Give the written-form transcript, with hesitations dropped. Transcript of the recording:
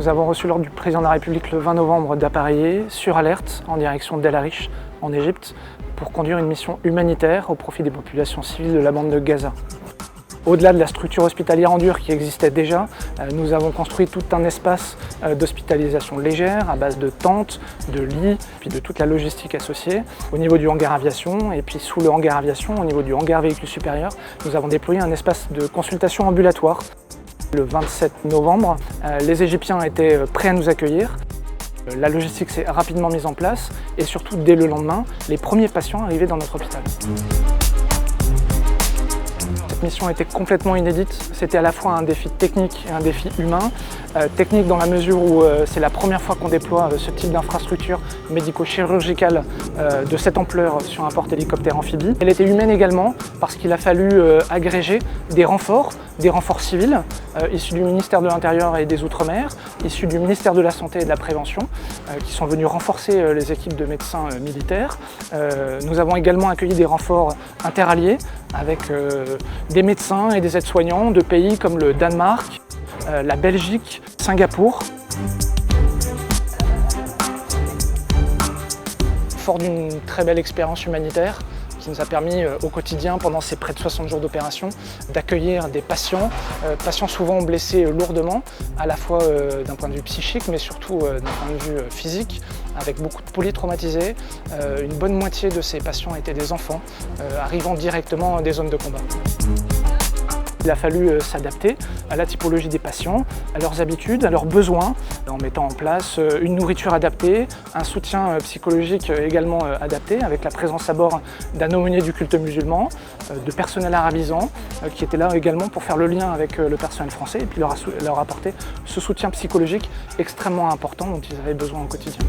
Nous avons reçu l'ordre du président de la République le 20 novembre d'appareiller sur alerte en direction d'El Arish, en Égypte, pour conduire une mission humanitaire au profit des populations civiles de la bande de Gaza. Au-delà de la structure hospitalière en dur qui existait déjà, nous avons construit tout un espace d'hospitalisation légère à base de tentes, de lits, puis de toute la logistique associée. Au niveau du hangar aviation et puis sous le hangar aviation, au niveau du hangar véhicule supérieur, nous avons déployé un espace de consultation ambulatoire. Le 27 novembre, les Égyptiens étaient prêts à nous accueillir. La logistique s'est rapidement mise en place et surtout dès le lendemain, les premiers patients arrivaient dans notre hôpital. Cette mission était complètement inédite. C'était à la fois un défi technique et un défi humain. Technique dans la mesure où c'est la première fois qu'on déploie ce type d'infrastructure médico-chirurgicale de cette ampleur sur un porte-hélicoptère amphibie. Elle était humaine également parce qu'il a fallu agréger des renforts civils issus du ministère de l'Intérieur et des Outre-mer, issus du ministère de la Santé et de la Prévention, qui sont venus renforcer les équipes de médecins militaires. Nous avons également accueilli des renforts interalliés avec des médecins et des aides-soignants de pays comme le Danemark, la Belgique, Singapour. Fort d'une très belle expérience humanitaire qui nous a permis au quotidien, pendant ces près de 60 jours d'opération, d'accueillir des patients, patients souvent blessés lourdement, à la fois d'un point de vue psychique, mais surtout d'un point de vue physique, avec beaucoup de polytraumatisés. Une bonne moitié de ces patients étaient des enfants, arrivant directement des zones de combat. Il a fallu s'adapter à la typologie des patients, à leurs habitudes, à leurs besoins, en mettant en place une nourriture adaptée, un soutien psychologique également adapté, avec la présence à bord d'un aumônier du culte musulman, de personnel arabisant, qui était là également pour faire le lien avec le personnel français et puis leur apporter ce soutien psychologique extrêmement important dont ils avaient besoin au quotidien.